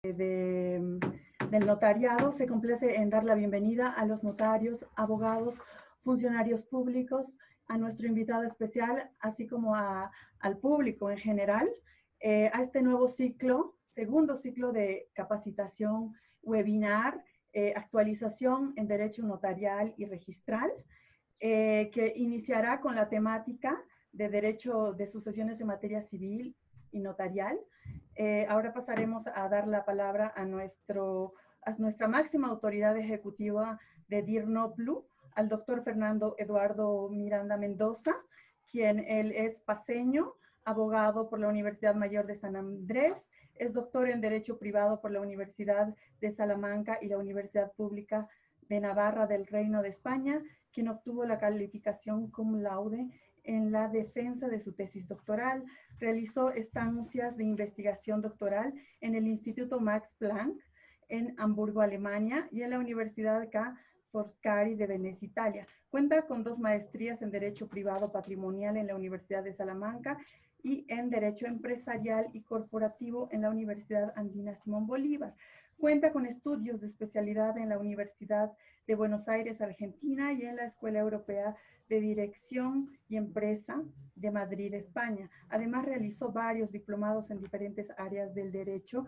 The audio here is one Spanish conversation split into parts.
del notariado, se complace en dar la bienvenida a los notarios, abogados, funcionarios públicos, a nuestro invitado especial, así como al público en general, a este nuevo ciclo, segundo ciclo de capacitación webinar, actualización en derecho notarial y registral, que iniciará con la temática de derecho de sucesiones en materia civil y notarial. Ahora pasaremos a dar la palabra a nuestra máxima autoridad ejecutiva de DIRNOPLU, al doctor Fernando Eduardo Miranda Mendoza, quien él es paceño, abogado por la Universidad Mayor de San Andrés, es doctor en Derecho Privado por la Universidad de Salamanca y la Universidad Pública de Navarra del Reino de España, quien obtuvo la calificación cum laude en la defensa de su tesis doctoral. Realizó estancias de investigación doctoral en el Instituto Max Planck en Hamburgo, Alemania, y en la Universidad Ca' Foscari de Venecia, Italia. Cuenta con 2 maestrías en Derecho Privado Patrimonial en la Universidad de Salamanca y en Derecho Empresarial y Corporativo en la Universidad Andina Simón Bolívar. Cuenta con estudios de especialidad en la Universidad de Buenos Aires, Argentina, y en la Escuela Europea de Dirección y Empresa de Madrid, España. Además, realizó varios diplomados en diferentes áreas del derecho.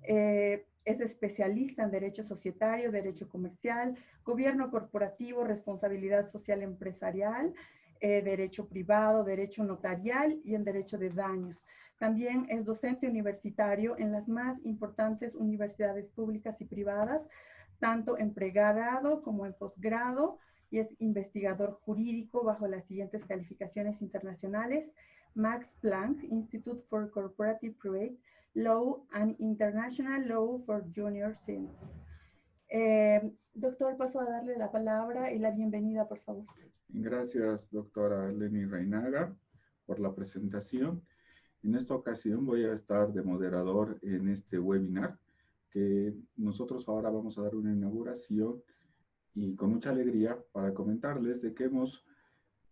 Es especialista en derecho societario, derecho comercial, gobierno corporativo, responsabilidad social empresarial, derecho privado, derecho notarial y en derecho de daños. También es docente universitario en las más importantes universidades públicas y privadas, tanto en pregrado como en posgrado, y es investigador jurídico bajo las siguientes calificaciones internacionales: Max Planck Institute for Corporative Private Law and International Law for Junior Seniors. Doctor, paso a darle la palabra y la bienvenida, por favor. Gracias, doctora Leni Reinaga, por la presentación. En esta ocasión voy a estar de moderador en este webinar, que nosotros ahora vamos a dar una inauguración, y con mucha alegría para comentarles de que hemos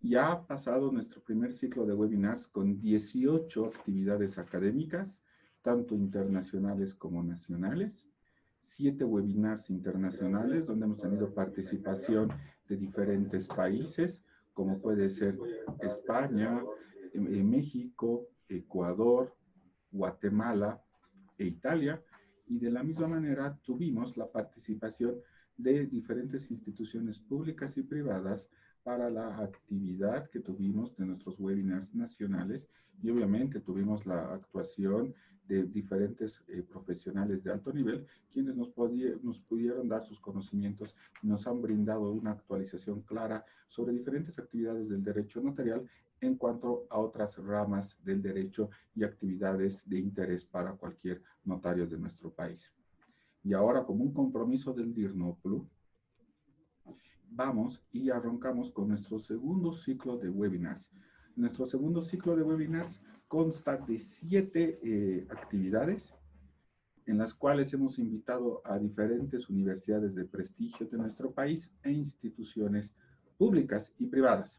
ya pasado nuestro primer ciclo de webinars con 18 actividades académicas, tanto internacionales como nacionales, 7 webinars internacionales donde hemos tenido participación de diferentes países, como puede ser España, México, Ecuador, Guatemala e Italia, y de la misma manera tuvimos la participación de diferentes instituciones públicas y privadas para la actividad que tuvimos de nuestros webinars nacionales, y obviamente tuvimos la actuación de diferentes profesionales de alto nivel, quienes nos pudieron dar sus conocimientos y nos han brindado una actualización clara sobre diferentes actividades del derecho notarial en cuanto a otras ramas del derecho y actividades de interés para cualquier notario de nuestro país. Y ahora, como un compromiso del DIRNOPLU, vamos y arrancamos con nuestro segundo ciclo de webinars. Nuestro segundo ciclo de webinars consta de 7 actividades, en las cuales hemos invitado a diferentes universidades de prestigio de nuestro país e instituciones públicas y privadas.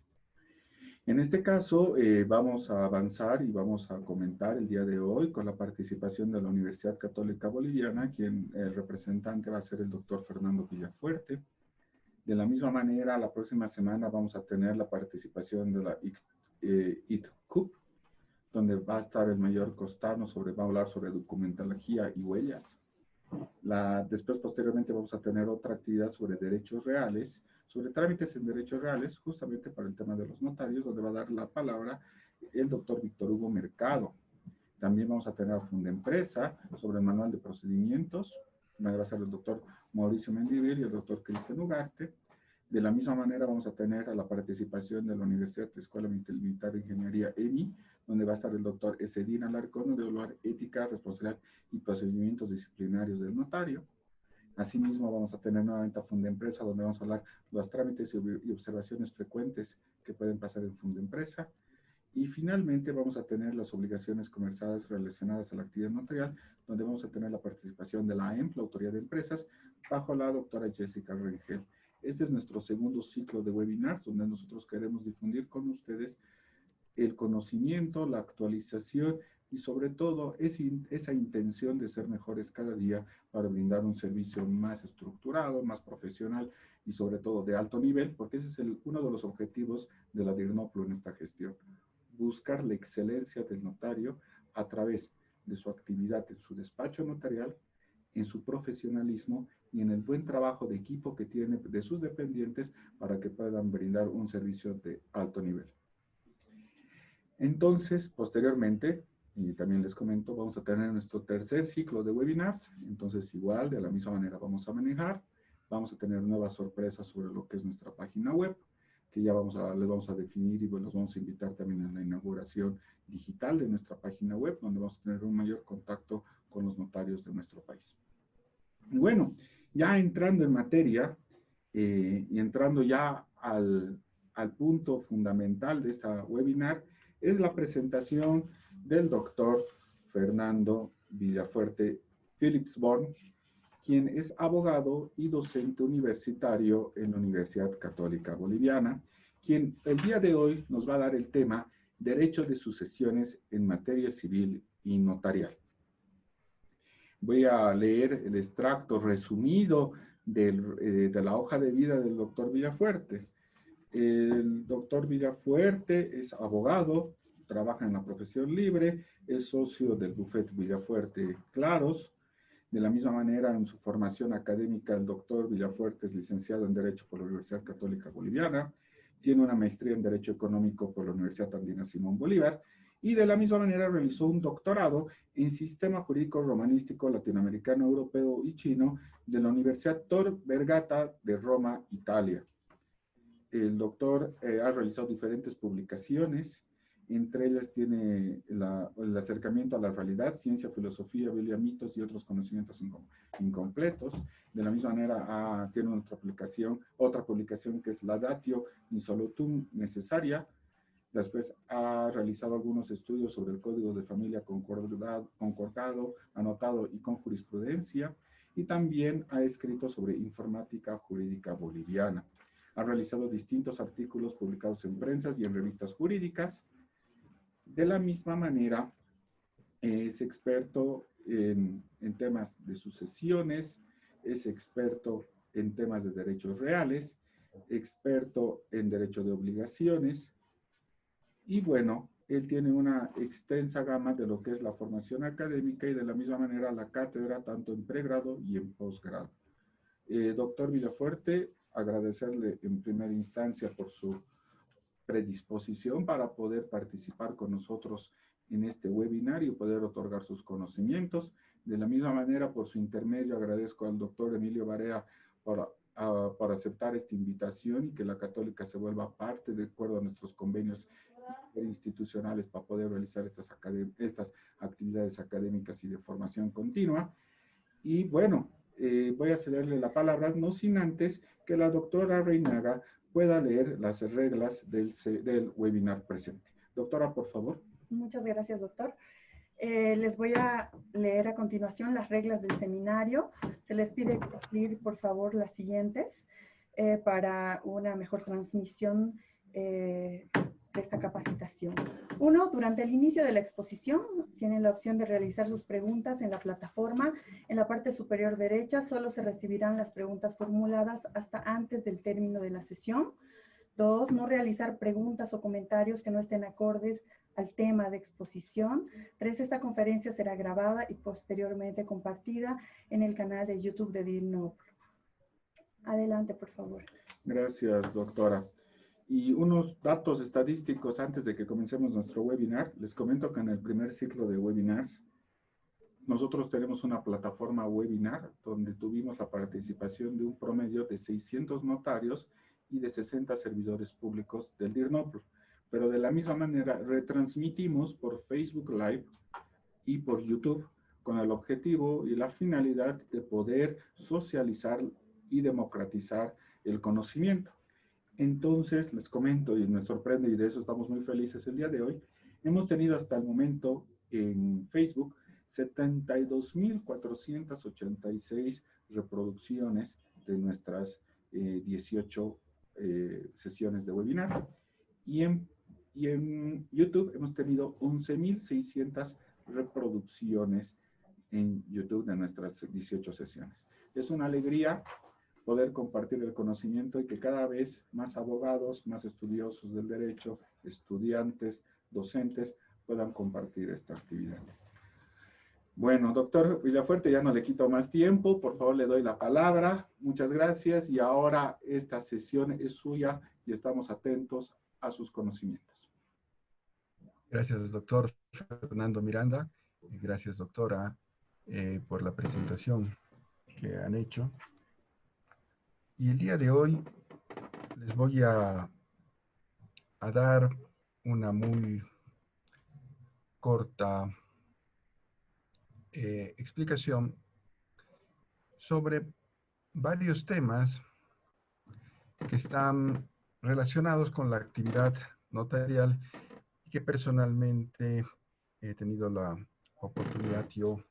En este caso, vamos a avanzar y vamos a comentar el día de hoy con la participación de la Universidad Católica Boliviana, quien el representante va a ser el doctor Fernando Villafuerte. De la misma manera, la próxima semana vamos a tener la participación de la ITCUP, donde va a estar el mayor Costano, va a hablar sobre documentología y huellas. Después, posteriormente, vamos a tener otra actividad sobre derechos reales, sobre trámites en derechos reales, justamente para el tema de los notarios, donde va a dar la palabra el doctor Víctor Hugo Mercado. También vamos a tener a Fundempresa sobre el manual de procedimientos, va a ser el doctor Mauricio Mendivil y el doctor Cristian Ugarte. De la misma manera vamos a tener a la participación de la Universidad de Escuela Militar de Ingeniería EMI, donde va a estar el doctor Esedín Alarcón, de evaluar ética, responsabilidad y procedimientos disciplinarios del notario. Asimismo, vamos a tener nuevamente a Fundempresa, donde vamos a hablar de los trámites y observaciones frecuentes que pueden pasar en Fundempresa. Y finalmente vamos a tener las obligaciones comerciales relacionadas a la actividad notarial, donde vamos a tener la participación de la AEMP, la Autoridad de Empresas, bajo la doctora Jessica Rengel. Este es nuestro segundo ciclo de webinars, donde nosotros queremos difundir con ustedes el conocimiento, la actualización y sobre todo esa intención de ser mejores cada día para brindar un servicio más estructurado, más profesional y sobre todo de alto nivel, porque ese es uno de los objetivos de la DIRNOPLO en esta gestión. Buscar la excelencia del notario a través de su actividad en su despacho notarial, en su profesionalismo y en el buen trabajo de equipo que tiene de sus dependientes para que puedan brindar un servicio de alto nivel. Entonces, posteriormente, y también les comento, vamos a tener nuestro tercer ciclo de webinars. Entonces, igual, de la misma manera vamos a manejar. Vamos a tener nuevas sorpresas sobre lo que es nuestra página web, que ya les vamos a definir y los vamos a invitar también a la inauguración digital de nuestra página web, donde vamos a tener un mayor contacto con los notarios de nuestro país. Bueno, ya entrando en materia y entrando ya al punto fundamental de esta webinar, es la presentación del doctor Fernando Villafuerte Philipsborn, quien es abogado y docente universitario en la Universidad Católica Boliviana, quien el día de hoy nos va a dar el tema Derecho de sucesiones en materia civil y notarial. Voy a leer el extracto resumido de la hoja de vida del doctor Villafuerte. El doctor Villafuerte es abogado, trabaja en la profesión libre, es socio del bufete Villafuerte Claros. De la misma manera, en su formación académica, el doctor Villafuerte es licenciado en Derecho por la Universidad Católica Boliviana, tiene una maestría en Derecho Económico por la Universidad Andina Simón Bolívar, y de la misma manera realizó un doctorado en Sistema Jurídico Romanístico Latinoamericano, Europeo y Chino de la Universidad Tor Vergata de Roma, Italia. El doctor ha realizado diferentes publicaciones, entre ellas tiene el acercamiento a la realidad, ciencia, filosofía, Biblia, mitos y otros conocimientos incompletos. De la misma manera tiene otra publicación que es la Datio Insolutum Necessaria. Después ha realizado algunos estudios sobre el Código de Familia concordado, anotado y con jurisprudencia. Y también ha escrito sobre informática jurídica boliviana. Ha realizado distintos artículos publicados en prensas y en revistas jurídicas. De la misma manera, es experto en temas de sucesiones, es experto en temas de derechos reales, experto en derecho de obligaciones, y bueno, él tiene una extensa gama de lo que es la formación académica y de la misma manera la cátedra tanto en pregrado y en posgrado. Doctor Villafuerte, agradecerle en primera instancia por su predisposición para poder participar con nosotros en este webinar y poder otorgar sus conocimientos. De la misma manera, por su intermedio, agradezco al doctor Emilio Barea por aceptar esta invitación y que la Católica se vuelva parte de acuerdo a nuestros convenios institucionales para poder realizar estas actividades académicas y de formación continua. Y bueno, voy a cederle la palabra, no sin antes que la doctora Reinaga pueda leer las reglas del webinar presente. Doctora, por favor. Muchas gracias, doctor. Les voy a leer a continuación las reglas del seminario. Se les pide cumplir, por favor, las siguientes para una mejor transmisión de esta capacitación. 1. Durante el inicio de la exposición, tienen la opción de realizar sus preguntas en la plataforma. En la parte superior derecha, solo se recibirán las preguntas formuladas hasta antes del término de la sesión. 2. No realizar preguntas o comentarios que no estén acordes al tema de exposición. 3. Esta conferencia será grabada y posteriormente compartida en el canal de YouTube de DIRNOPLO. Adelante, por favor. Gracias, doctora. Y unos datos estadísticos antes de que comencemos nuestro webinar. Les comento que en el primer ciclo de webinars, nosotros tenemos una plataforma webinar donde tuvimos la participación de un promedio de 600 notarios y de 60 servidores públicos del DIRNOPLO. Pero de la misma manera retransmitimos por Facebook Live y por YouTube con el objetivo y la finalidad de poder socializar y democratizar el conocimiento. Entonces, les comento y me sorprende y de eso estamos muy felices el día de hoy. Hemos tenido hasta el momento en Facebook 72.486 reproducciones de nuestras 18 sesiones de webinar. Y en Y en YouTube hemos tenido 11.600 reproducciones en YouTube de nuestras 18 sesiones. Es una alegría poder compartir el conocimiento y que cada vez más abogados, más estudiosos del derecho, estudiantes, docentes, puedan compartir esta actividad. Bueno, doctor Villafuerte, ya no le quito más tiempo, por favor le doy la palabra. Muchas gracias y ahora esta sesión es suya y estamos atentos a sus conocimientos. Gracias, doctor Fernando Miranda. Gracias, doctora, por la presentación que han hecho. Y el día de hoy les voy a dar una muy corta explicación sobre varios temas que están relacionados con la actividad notarial y que personalmente he tenido la oportunidad yo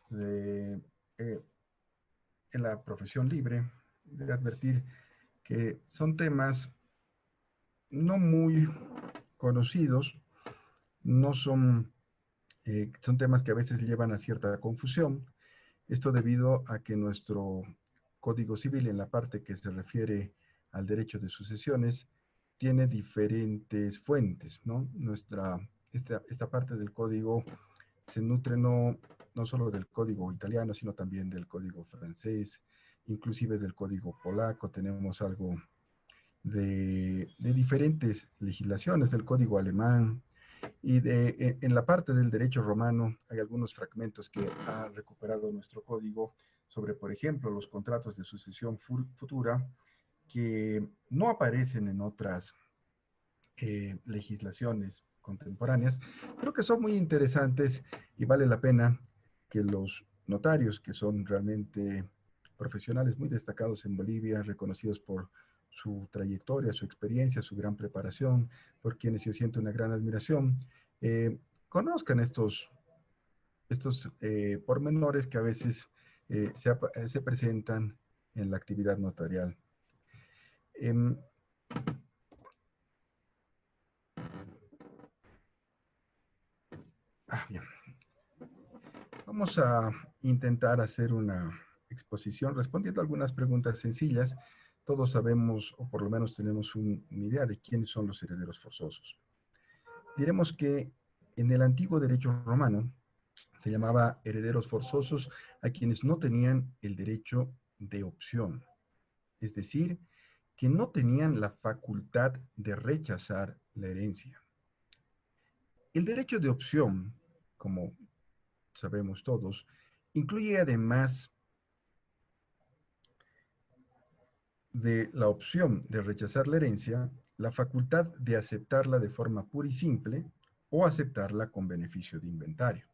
de, en la profesión libre, de advertir que son temas no muy conocidos, no son, son temas que a veces llevan a cierta confusión. Esto debido a que nuestro Código Civil, en la parte que se refiere al derecho de sucesiones, tiene diferentes fuentes, ¿no? Esta parte del código se nutre no solo del código italiano, sino también del código francés, inclusive del código polaco. Tenemos algo de diferentes legislaciones, del código alemán, y en la parte del derecho romano hay algunos fragmentos que ha recuperado nuestro código sobre, por ejemplo, los contratos de sucesión futura que no aparecen en otras legislaciones contemporáneas, pero que son muy interesantes y vale la pena que los notarios, que son realmente profesionales muy destacados en Bolivia, reconocidos por su trayectoria, su experiencia, su gran preparación, por quienes yo siento una gran admiración, conozcan estos pormenores que a veces se presentan en la actividad notarial. Bien. Vamos a intentar hacer una exposición respondiendo a algunas preguntas sencillas. Todos sabemos, o por lo menos tenemos una idea de quiénes son los herederos forzosos. Diremos que en el antiguo derecho romano se llamaba herederos forzosos a quienes no tenían el derecho de opción, es decir, que no tenían la facultad de rechazar la herencia. El derecho de opción, como sabemos todos, incluye además de la opción de rechazar la herencia, la facultad de aceptarla de forma pura y simple o aceptarla con beneficio de inventario,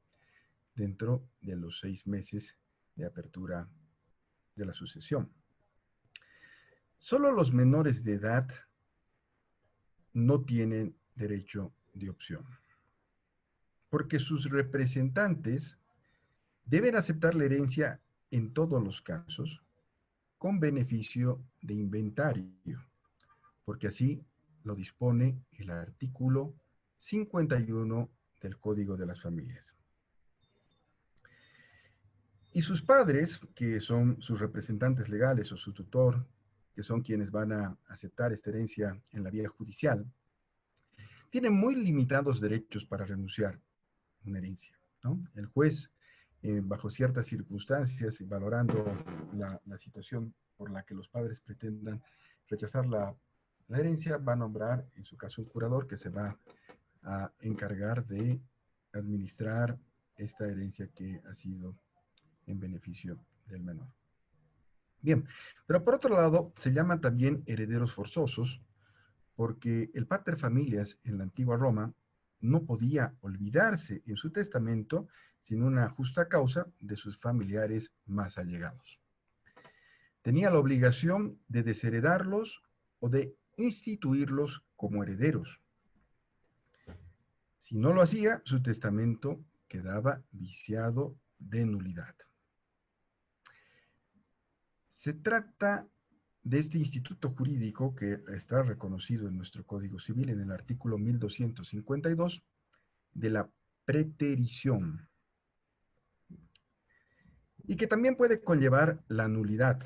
dentro de los 6 meses de apertura de la sucesión. Solo los menores de edad no tienen derecho de opción, porque sus representantes deben aceptar la herencia en todos los casos con beneficio de inventario, porque así lo dispone el artículo 51 del Código de las Familias. Y sus padres, que son sus representantes legales o su tutor, que son quienes van a aceptar esta herencia en la vía judicial, tienen muy limitados derechos para renunciar a una herencia, ¿no? El juez, bajo ciertas circunstancias y valorando la situación por la que los padres pretendan rechazar la herencia, va a nombrar, en su caso, un curador que se va a encargar de administrar esta herencia que ha sido en beneficio del menor. Bien, pero por otro lado, se llaman también herederos forzosos porque el pater familias en la antigua Roma no podía olvidarse en su testamento sin una justa causa de sus familiares más allegados. Tenía la obligación de desheredarlos o de instituirlos como herederos. Si no lo hacía, su testamento quedaba viciado de nulidad. Se trata de este instituto jurídico que está reconocido en nuestro Código Civil en el artículo 1252 de la preterición, y que también puede conllevar la nulidad,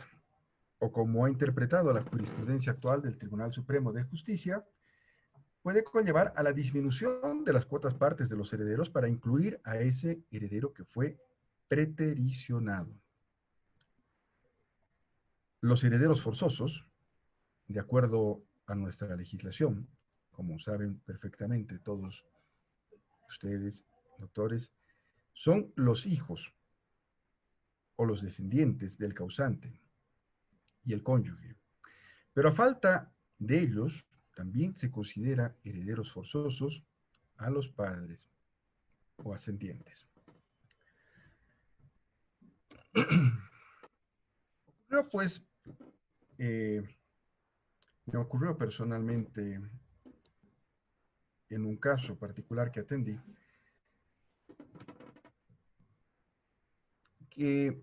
o como ha interpretado la jurisprudencia actual del Tribunal Supremo de Justicia, puede conllevar a la disminución de las cuotas partes de los herederos para incluir a ese heredero que fue pretericionado. Los herederos forzosos, de acuerdo a nuestra legislación, como saben perfectamente todos ustedes, doctores, son los hijos o los descendientes del causante y el cónyuge. Pero a falta de ellos, también se considera herederos forzosos a los padres o ascendientes. Ocurrió, pues, me ocurrió personalmente en un caso particular que atendí, que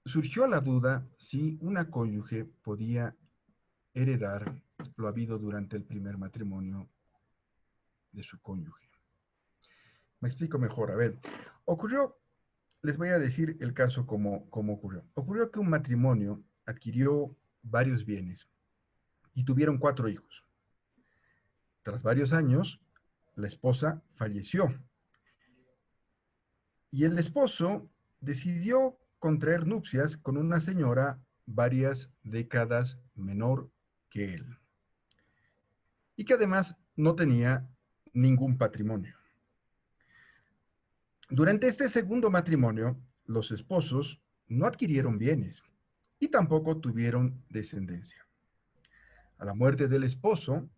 surgió la duda si una cónyuge podía heredar lo habido durante el primer matrimonio de su cónyuge. Me explico mejor. A ver, ocurrió, les voy a decir el caso como ocurrió. Ocurrió que un matrimonio adquirió varios bienes y tuvieron 4 hijos. Tras varios años, la esposa falleció y el esposo decidió contraer nupcias con una señora varias décadas menor que él y que además no tenía ningún patrimonio. Durante este segundo matrimonio, los esposos no adquirieron bienes y tampoco tuvieron descendencia. A la muerte del esposo,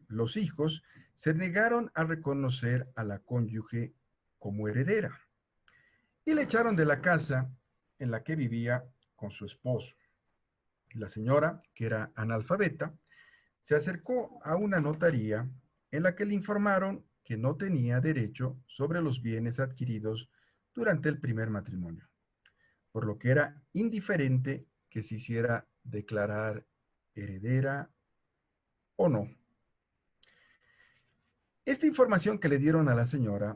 los hijos se negaron a reconocer a la cónyuge como heredera y le echaron de la casa en la que vivía con su esposo. La señora, que era analfabeta, se acercó a una notaría en la que le informaron que no tenía derecho sobre los bienes adquiridos durante el primer matrimonio, por lo que era indiferente que se hiciera declarar heredera o no. Esta información que le dieron a la señora,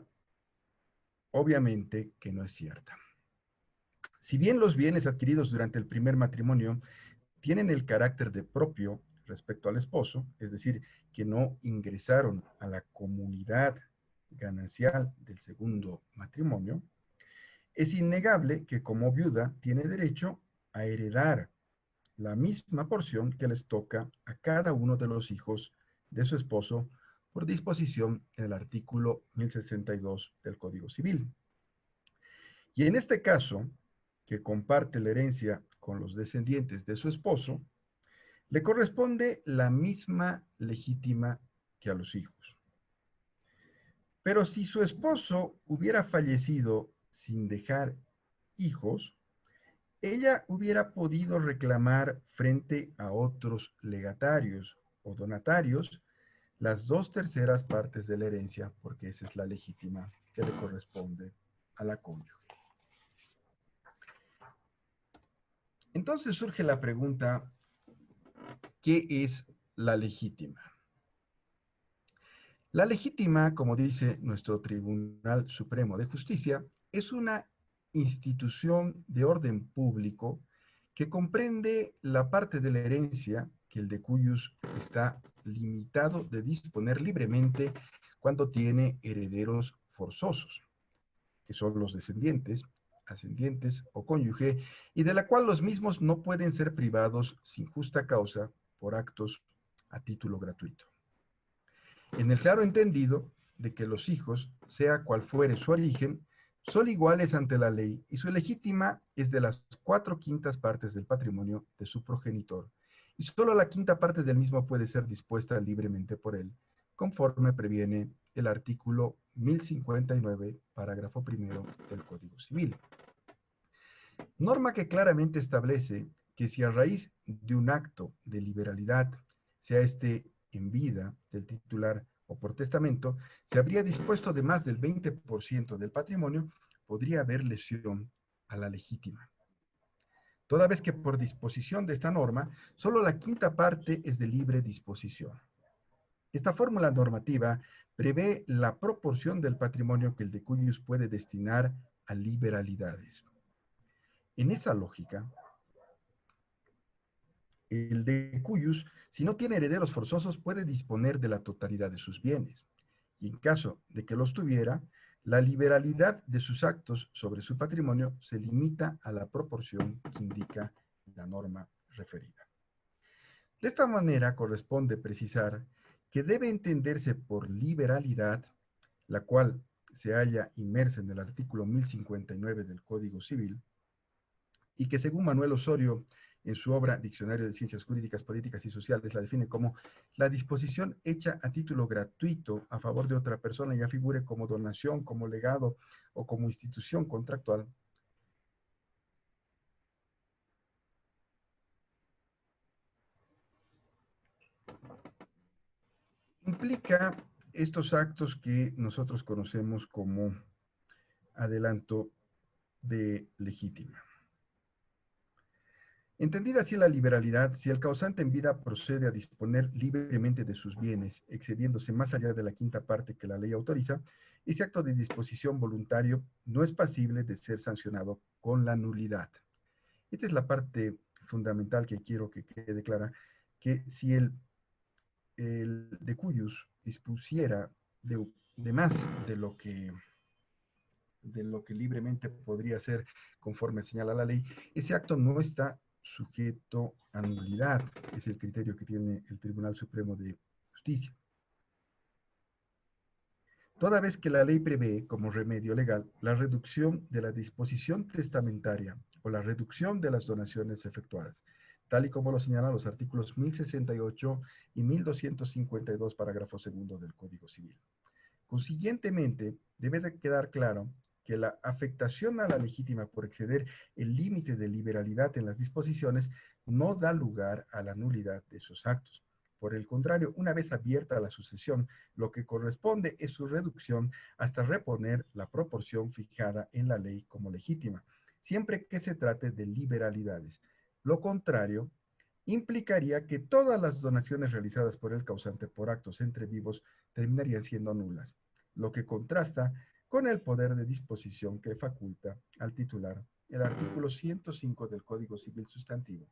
obviamente que no es cierta. Si bien los bienes adquiridos durante el primer matrimonio tienen el carácter de propio respecto al esposo, es decir, que no ingresaron a la comunidad ganancial del segundo matrimonio, es innegable que como viuda tiene derecho a heredar la misma porción que les toca a cada uno de los hijos de su esposo por disposición en el artículo 1062 del Código Civil. Y en este caso, que comparte la herencia con los descendientes de su esposo, le corresponde la misma legítima que a los hijos. Pero si su esposo hubiera fallecido sin dejar hijos, ella hubiera podido reclamar frente a otros legatarios o donatarios las 2/3 partes de la herencia, porque esa es la legítima que le corresponde a la cónyuge. Entonces surge la pregunta, ¿qué es la legítima? La legítima, como dice nuestro Tribunal Supremo de Justicia, es una institución de orden público que comprende la parte de la herencia que el decujus está limitado de disponer libremente cuando tiene herederos forzosos, que son los descendientes, ascendientes o cónyuge, y de la cual los mismos no pueden ser privados sin justa causa por actos a título gratuito. En el claro entendido de que los hijos, sea cual fuere su origen, son iguales ante la ley y su legítima es de las 4/5 partes del patrimonio de su progenitor, y solo la 1/5 parte del mismo puede ser dispuesta libremente por él, conforme previene el artículo 1059, parágrafo 1 del Código Civil. Norma que claramente establece que si a raíz de un acto de liberalidad, sea este en vida del titular o por testamento, se habría dispuesto de más del 20% del patrimonio, podría haber lesión a la legítima. toda vez que por disposición de esta norma, solo la quinta parte es de libre disposición. Esta fórmula normativa prevé la proporción del patrimonio que el decujus puede destinar a liberalidades. En esa lógica, el decujus, si no tiene herederos forzosos, puede disponer de la totalidad de sus bienes. Y en caso de que los tuviera, la liberalidad de sus actos sobre su patrimonio se limita a la proporción que indica la norma referida. De esta manera corresponde precisar que debe entenderse por liberalidad, la cual se halla inmersa en el artículo 1059 del Código Civil, y que según Manuel Osorio, en su obra Diccionario de Ciencias Jurídicas, Políticas y Sociales, la define como la disposición hecha a título gratuito a favor de otra persona, ya figure como donación, como legado o como institución contractual. Implica estos actos que nosotros conocemos como adelanto de legítima. Entendida así la liberalidad, si el causante en vida procede a disponer libremente de sus bienes, excediéndose más allá de la quinta parte que la ley autoriza, ese acto de disposición voluntario no es pasible de ser sancionado con la nulidad. Esta es la parte fundamental que quiero que quede clara, que si el decujus dispusiera de más de lo que libremente podría ser conforme señala la ley, ese acto no está sujeto a nulidad. Es el criterio que tiene el Tribunal Supremo de Justicia. Toda vez que la ley prevé como remedio legal la reducción de la disposición testamentaria o la reducción de las donaciones efectuadas, tal y como lo señalan los artículos 1068 y 1252, parágrafo segundo del Código Civil. Consiguientemente, debe de quedar claro que la afectación a la legítima por exceder el límite de liberalidad en las disposiciones no da lugar a la nulidad de esos actos. Por el contrario, una vez abierta la sucesión, lo que corresponde es su reducción hasta reponer la proporción fijada en la ley como legítima, siempre que se trate de liberalidades. Lo contrario implicaría que todas las donaciones realizadas por el causante por actos entre vivos terminarían siendo nulas, lo que contrasta con el poder de disposición que faculta al titular el artículo 105 del Código Civil Sustantivo,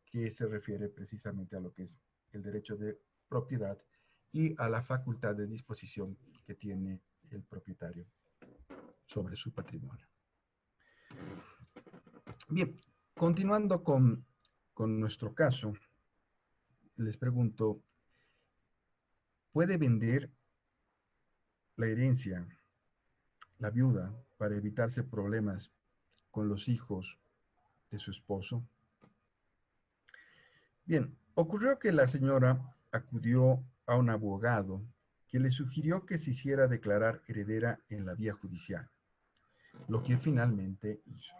que se refiere precisamente a lo que es el derecho de propiedad y a la facultad de disposición que tiene el propietario sobre su patrimonio. Bien, continuando con nuestro caso, les pregunto, ¿puede vender la herencia la viuda para evitarse problemas con los hijos de su esposo? Bien, ocurrió que la señora acudió a un abogado que le sugirió que se hiciera declarar heredera en la vía judicial, lo que finalmente hizo.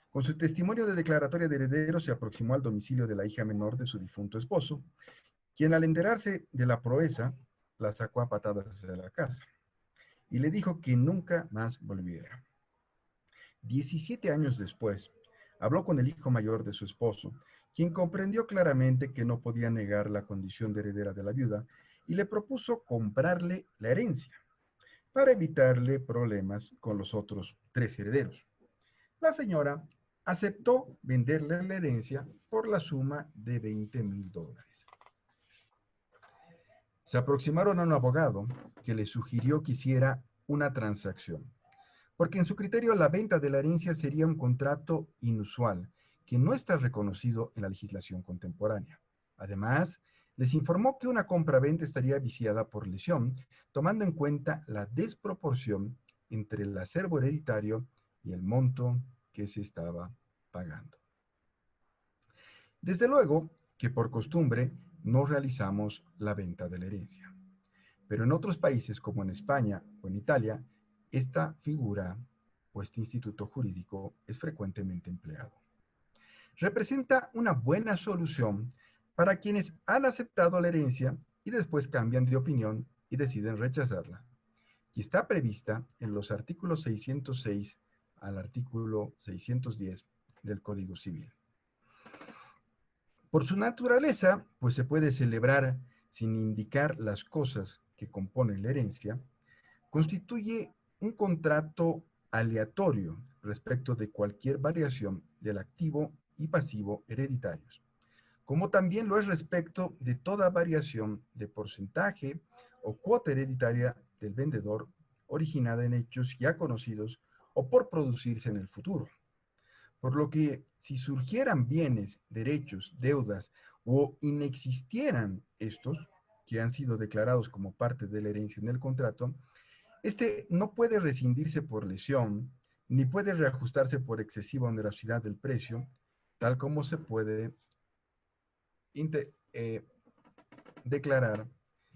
Con su testimonio de declaratoria de heredero se aproximó al domicilio de la hija menor de su difunto esposo, quien al enterarse de la proeza la sacó a patadas de la casa y le dijo que nunca más volviera. 17 años después, habló con el hijo mayor de su esposo, quien comprendió claramente que no podía negar la condición de heredera de la viuda y le propuso comprarle la herencia para evitarle problemas con los otros 3 herederos. La señora aceptó venderle la herencia por la suma de $20,000. Se aproximaron a un abogado que le sugirió que hiciera una transacción, porque en su criterio la venta de la herencia sería un contrato inusual que no está reconocido en la legislación contemporánea. Además, les informó que una compra-venta estaría viciada por lesión, tomando en cuenta la desproporción entre el acervo hereditario y el monto que se estaba pagando. Desde luego que por costumbre no realizamos la venta de la herencia, pero en otros países como en España o en Italia, esta figura o este instituto jurídico es frecuentemente empleado. Representa una buena solución para quienes han aceptado la herencia y después cambian de opinión y deciden rechazarla. Y está prevista en los artículos 606 al artículo 610 del Código Civil. Por su naturaleza, pues se puede celebrar sin indicar las cosas que componen la herencia, constituye un contrato aleatorio respecto de cualquier variación del activo y pasivo hereditarios, como también lo es respecto de toda variación de porcentaje o cuota hereditaria del vendedor originada en hechos ya conocidos o por producirse en el futuro. Por lo que si surgieran bienes, derechos, deudas o inexistieran estos, que han sido declarados como parte de la herencia en el contrato, este no puede rescindirse por lesión, ni puede reajustarse por excesiva onerosidad del precio, tal como se puede declarar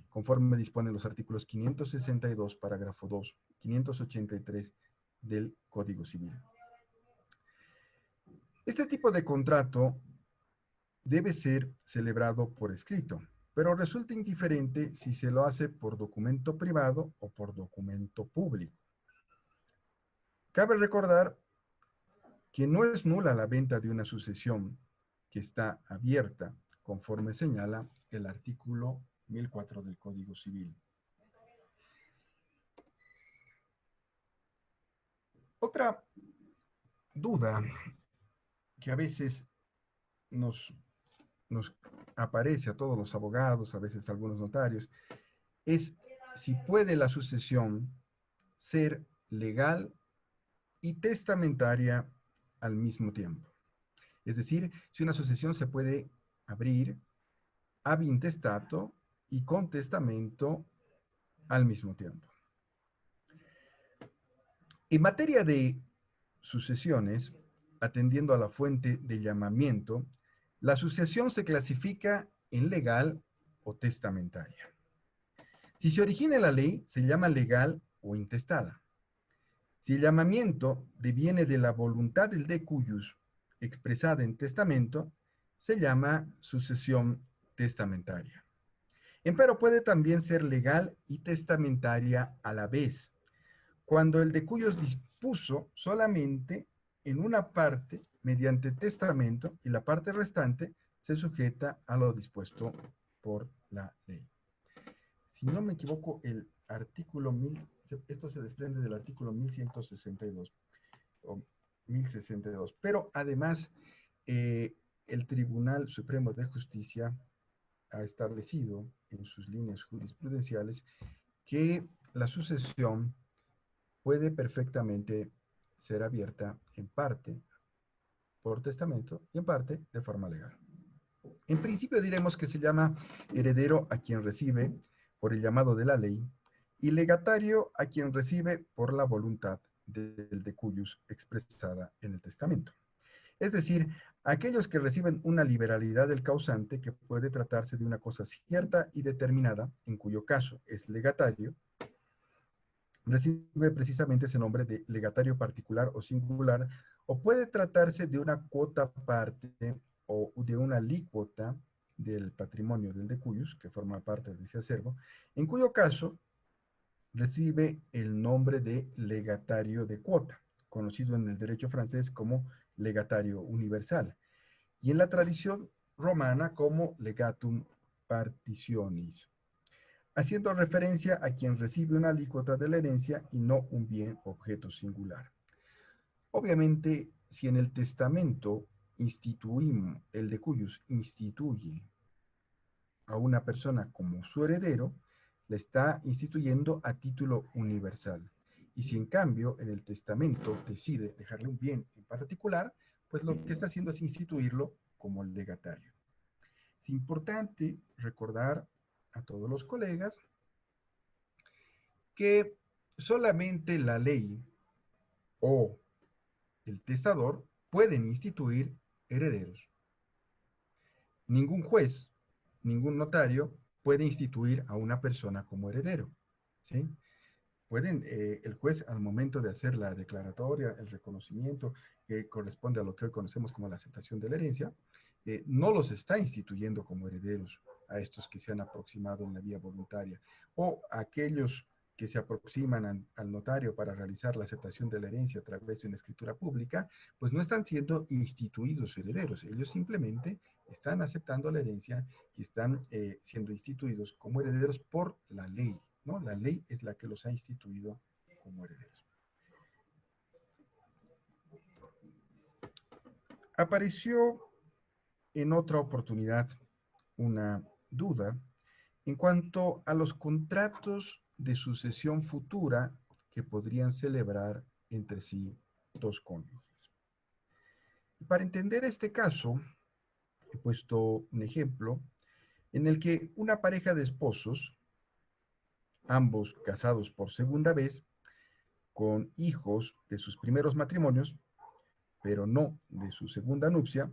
conforme disponen los artículos 562, parágrafo 2, 583 del Código Civil. Este tipo de contrato debe ser celebrado por escrito, pero resulta indiferente si se lo hace por documento privado o por documento público. Cabe recordar que no es nula la venta de una sucesión que está abierta, conforme señala el artículo 1004 del Código Civil. Otra duda que a veces nos aparece a todos los abogados, a veces a algunos notarios, es si puede la sucesión ser legal y testamentaria al mismo tiempo. Es decir, si una sucesión se puede abrir ab intestato y con testamento al mismo tiempo. En materia de sucesiones, atendiendo a la fuente de llamamiento, la sucesión se clasifica en legal o testamentaria. Si se origina en la ley, se llama legal o intestada. Si el llamamiento deviene de la voluntad del de cuyos expresada en testamento, se llama sucesión testamentaria. Empero puede también ser legal y testamentaria a la vez, cuando el de cuyos dispuso solamente en una parte mediante testamento y la parte restante se sujeta a lo dispuesto por la ley. Si no me equivoco, el artículo 1000, esto se desprende del artículo 1162 o 1062, pero además el Tribunal Supremo de Justicia ha establecido en sus líneas jurisprudenciales que la sucesión puede perfectamente ser abierta en parte por testamento y en parte de forma legal. En principio diremos que se llama heredero a quien recibe por el llamado de la ley y legatario a quien recibe por la voluntad del de cuyos expresada en el testamento. Es decir, aquellos que reciben una liberalidad del causante que puede tratarse de una cosa cierta y determinada, en cuyo caso es legatario, recibe precisamente ese nombre de legatario particular o singular, o puede tratarse de una cuota parte o de una alícuota del patrimonio del de cuyos, que forma parte de ese acervo, en cuyo caso recibe el nombre de legatario de cuota, conocido en el derecho francés como legatario universal, y en la tradición romana como legatum partitionis, haciendo referencia a quien recibe una alícuota de la herencia y no un bien objeto singular. Obviamente, si en el testamento instituimos, el de cuyos instituye a una persona como su heredero, le está instituyendo a título universal. Y si en cambio en el testamento decide dejarle un bien en particular, pues lo que está haciendo es instituirlo como legatario. Es importante recordar a todos los colegas que solamente la ley o el testador pueden instituir herederos. Ningún juez, ningún notario puede instituir a una persona como heredero, ¿sí? El juez al momento de hacer la declaratoria, el reconocimiento que corresponde a lo que hoy conocemos como la aceptación de la herencia, no los está instituyendo como herederos a estos que se han aproximado en la vía voluntaria o a aquellos que se aproximan al notario para realizar la aceptación de la herencia a través de una escritura pública, pues no están siendo instituidos herederos. Ellos simplemente están aceptando la herencia y están siendo instituidos como herederos por la ley, ¿no? La ley es la que los ha instituido como herederos. Apareció en otra oportunidad una duda en cuanto a los contratos de sucesión futura que podrían celebrar entre sí dos cónyuges. Para entender este caso, he puesto un ejemplo en el que una pareja de esposos, ambos casados por segunda vez, con hijos de sus primeros matrimonios, pero no de su segunda nupcia,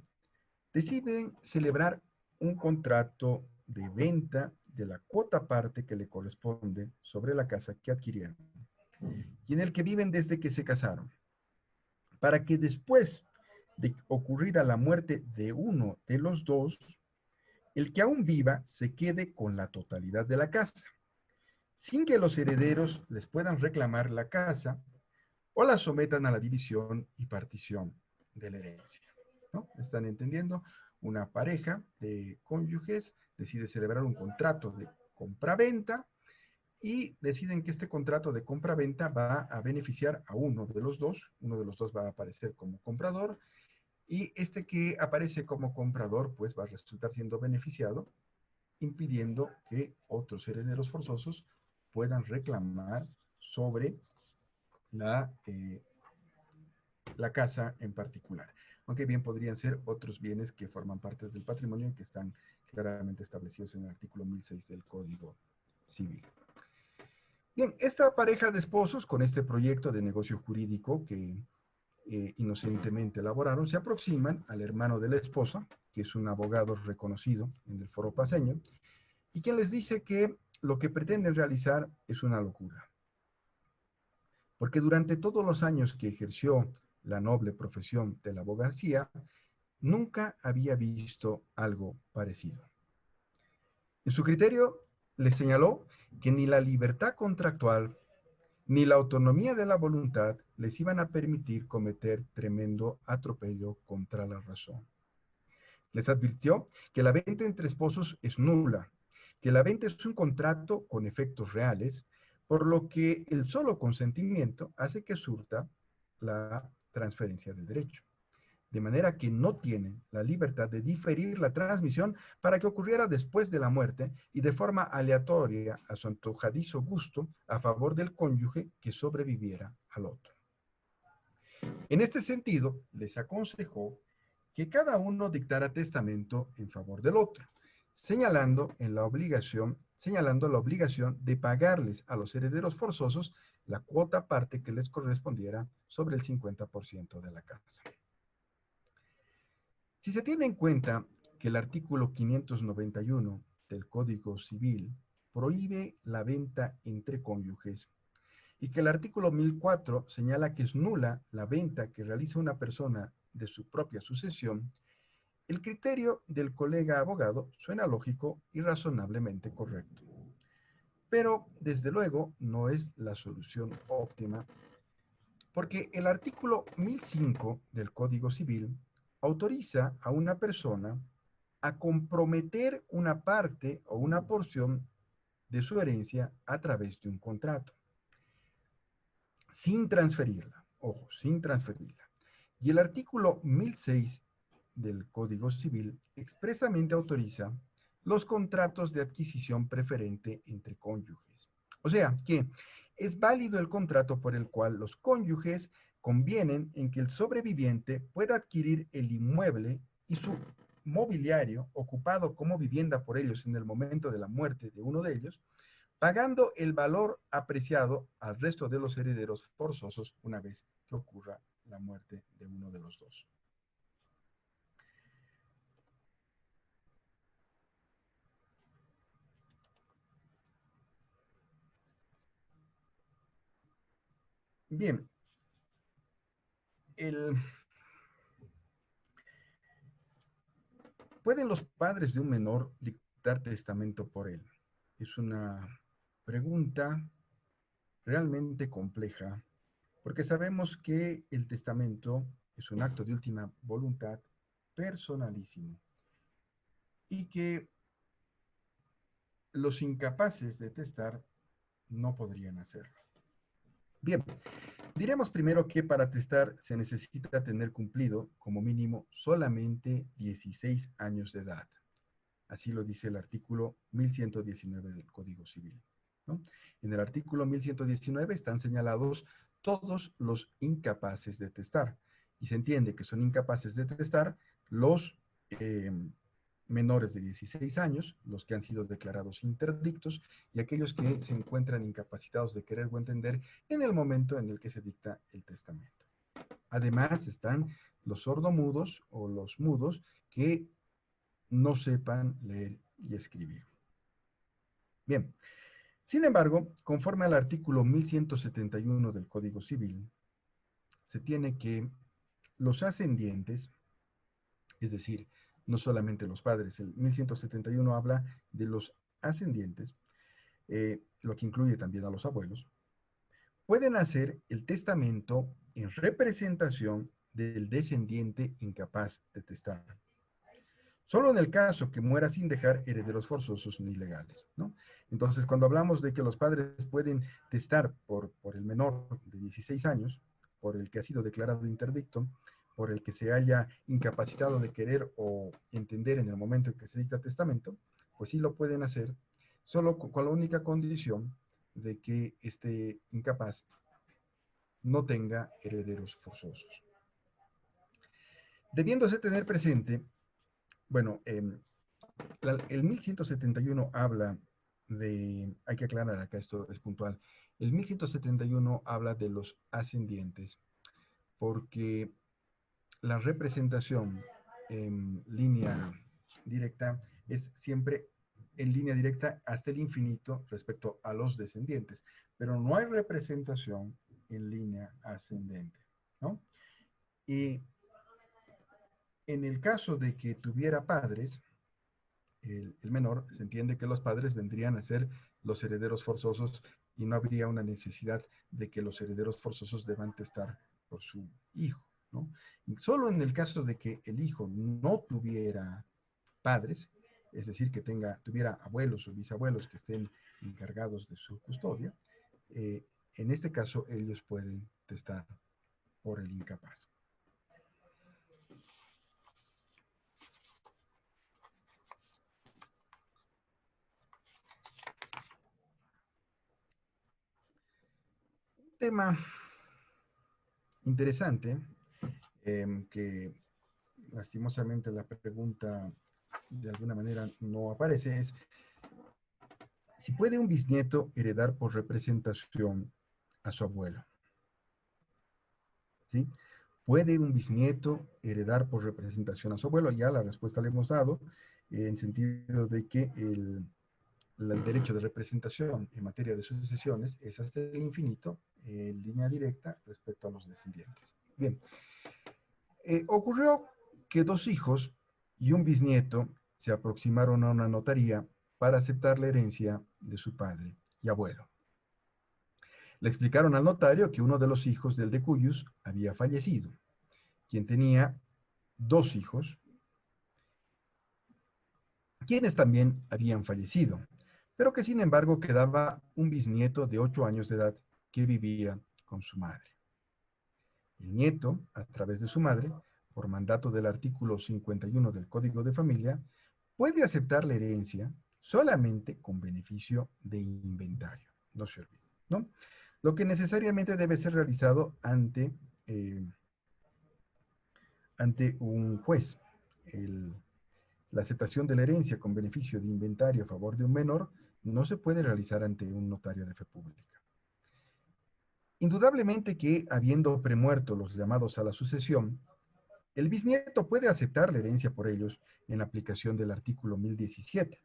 deciden celebrar un contrato de venta de la cuota parte que le corresponde sobre la casa que adquirieron y en el que viven desde que se casaron, para que después de ocurrida la muerte de uno de los dos, el que aún viva se quede con la totalidad de la casa, sin que los herederos les puedan reclamar la casa o la sometan a la división y partición de la herencia, ¿no? ¿Están entendiendo? Una pareja de cónyuges decide celebrar un contrato de compra-venta y deciden que este contrato de compra-venta va a beneficiar a uno de los dos va a aparecer como comprador y este que aparece como comprador pues va a resultar siendo beneficiado, impidiendo que otros herederos forzosos puedan reclamar sobre la casa en particular, aunque bien podrían ser otros bienes que forman parte del patrimonio y que están claramente establecidos en el artículo 1006 del Código Civil. Bien, esta pareja de esposos con este proyecto de negocio jurídico que inocentemente elaboraron, se aproximan al hermano de la esposa, que es un abogado reconocido en el foro paceño, y quien les dice que lo que pretenden realizar es una locura. Porque durante todos los años que ejerció la noble profesión de la abogacía, nunca había visto algo parecido. En su criterio, les señaló que ni la libertad contractual ni la autonomía de la voluntad les iban a permitir cometer tremendo atropello contra la razón. Les advirtió que la venta entre esposos es nula, que la venta es un contrato con efectos reales, por lo que el solo consentimiento hace que surta la transferencia del derecho. De manera que no tienen la libertad de diferir la transmisión para que ocurriera después de la muerte y de forma aleatoria a su antojadizo gusto a favor del cónyuge que sobreviviera al otro. En este sentido, les aconsejó que cada uno dictara testamento en favor del otro, señalando la obligación de pagarles a los herederos forzosos la cuota parte que les correspondiera sobre el 50% de la casa. Si se tiene en cuenta que el artículo 591 del Código Civil prohíbe la venta entre cónyuges y que el artículo 1004 señala que es nula la venta que realiza una persona de su propia sucesión, el criterio del colega abogado suena lógico y razonablemente correcto. Pero, desde luego, no es la solución óptima, porque el artículo 1005 del Código Civil autoriza a una persona a comprometer una parte o una porción de su herencia a través de un contrato, sin transferirla, ojo, sin transferirla. Y el artículo 1006 del Código Civil expresamente autoriza los contratos de adquisición preferente entre cónyuges. O sea, que es válido el contrato por el cual los cónyuges convienen en que el sobreviviente pueda adquirir el inmueble y su mobiliario ocupado como vivienda por ellos en el momento de la muerte de uno de ellos, pagando el valor apreciado al resto de los herederos forzosos una vez que ocurra la muerte de uno de los dos. Bien, ¿pueden los padres de un menor dictar testamento por él? Es una pregunta realmente compleja, porque sabemos que el testamento es un acto de última voluntad personalísimo y que los incapaces de testar no podrían hacerlo. Bien, diremos primero que para testar se necesita tener cumplido como mínimo solamente 16 años de edad. Así lo dice el artículo 1119 del Código Civil, ¿no? En el artículo 1119 están señalados todos los incapaces de testar. Y se entiende que son incapaces de testar los menores de 16 años, los que han sido declarados interdictos y aquellos que se encuentran incapacitados de querer o entender en el momento en el que se dicta el testamento. Además están los sordomudos o los mudos que no sepan leer y escribir. Bien, sin embargo, conforme al artículo 1171 del Código Civil, se tiene que los ascendientes, es decir, no solamente los padres, el 1171 habla de los ascendientes, lo que incluye también a los abuelos, pueden hacer el testamento en representación del descendiente incapaz de testar. Solo en el caso que muera sin dejar herederos forzosos ni legales, ¿no? Entonces, cuando hablamos de que los padres pueden testar por el menor de 16 años, por el que ha sido declarado interdicto, por el que se haya incapacitado de querer o entender en el momento en que se dicta testamento, pues sí lo pueden hacer, solo con la única condición de que este incapaz no tenga herederos forzosos. Debiéndose tener presente, bueno, el 1171 habla de, hay que aclarar acá, esto es puntual, el 1171 habla de los ascendientes, porque la representación en línea directa es siempre en línea directa hasta el infinito respecto a los descendientes, pero no hay representación en línea ascendente, ¿no? Y en el caso de que tuviera padres, el menor, se entiende que los padres vendrían a ser los herederos forzosos y no habría una necesidad de que los herederos forzosos deban testar por su hijo, ¿no? Y solo en el caso de que el hijo no tuviera padres, es decir, que tuviera abuelos o bisabuelos que estén encargados de su custodia, en este caso ellos pueden testar por el incapaz. Tema interesante, que lastimosamente la pregunta de alguna manera no aparece, es si puede un bisnieto heredar por representación a su abuelo. ¿Sí? ¿Puede un bisnieto heredar por representación a su abuelo? Ya la respuesta le hemos dado, en sentido de que el derecho de representación en materia de sucesiones es hasta el infinito, en línea directa respecto a los descendientes. Bien, ocurrió que dos hijos y un bisnieto se aproximaron a una notaría para aceptar la herencia de su padre y abuelo. Le explicaron al notario que uno de los hijos del decuyus había fallecido, quien tenía dos hijos, quienes también habían fallecido, pero que sin embargo quedaba un bisnieto de 8 años de edad que vivía con su madre. El nieto, a través de su madre, por mandato del artículo 51 del Código de Familia, puede aceptar la herencia solamente con beneficio de inventario. No se olvide, ¿no? Lo que necesariamente debe ser realizado ante un juez. La aceptación de la herencia con beneficio de inventario a favor de un menor no se puede realizar ante un notario de fe pública. Indudablemente que, habiendo premuerto los llamados a la sucesión, el bisnieto puede aceptar la herencia por ellos en aplicación del artículo 1017.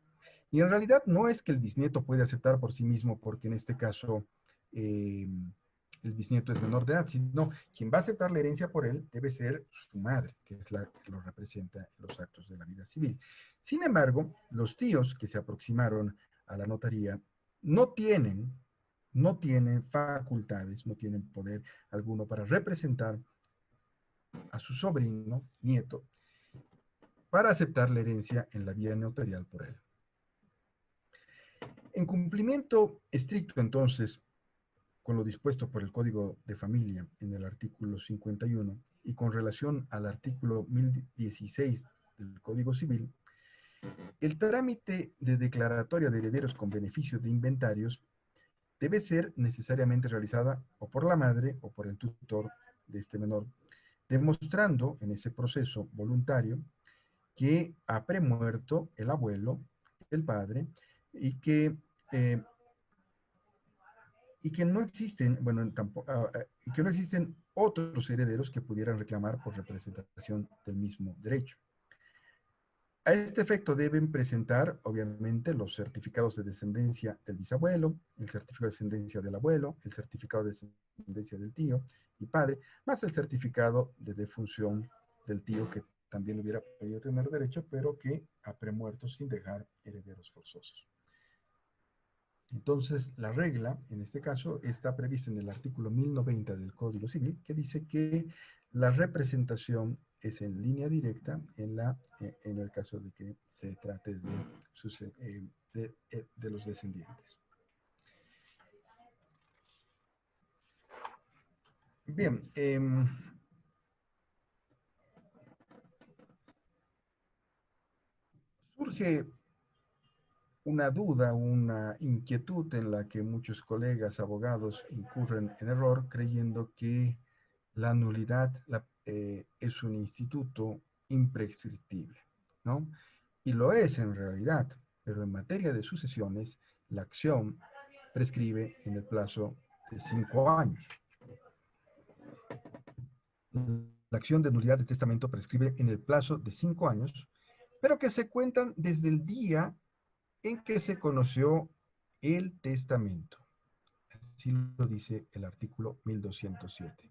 Y en realidad no es que el bisnieto puede aceptar por sí mismo, porque en este caso el bisnieto es menor de edad, sino quien va a aceptar la herencia por él debe ser su madre, que es la que lo representa en los actos de la vida civil. Sin embargo, los tíos que se aproximaron a la notaría no tienen no tienen facultades, no tienen poder alguno para representar a su sobrino, nieto, para aceptar la herencia en la vía notarial por él. En cumplimiento estricto, entonces, con lo dispuesto por el Código de Familia en el artículo 51 y con relación al artículo 1016 del Código Civil, el trámite de declaratoria de herederos con beneficio de inventarios debe ser necesariamente realizada o por la madre o por el tutor de este menor, demostrando en ese proceso voluntario que ha premuerto el abuelo, el padre, y que, eh, y que no existen, bueno, y que no existen otros herederos que pudieran reclamar por representación del mismo derecho. A este efecto deben presentar, obviamente, los certificados de descendencia del bisabuelo, el certificado de descendencia del abuelo, el certificado de descendencia del tío y padre, más el certificado de defunción del tío que también hubiera podido tener derecho, pero que ha premuerto sin dejar herederos forzosos. Entonces, la regla, en este caso, está prevista en el artículo 1090 del Código Civil, que dice que la representación es en línea directa en el caso de que se trate de los descendientes. Bien, surge una duda, una inquietud en la que muchos colegas abogados incurren en error creyendo que la nulidad es un instituto imprescriptible, ¿no? Y lo es en realidad, pero en materia de sucesiones, la acción prescribe en el plazo de 5 años. La acción de nulidad de testamento prescribe en el plazo de 5 años, pero que se cuentan desde el día en que se conoció el testamento. Así lo dice el artículo 1207.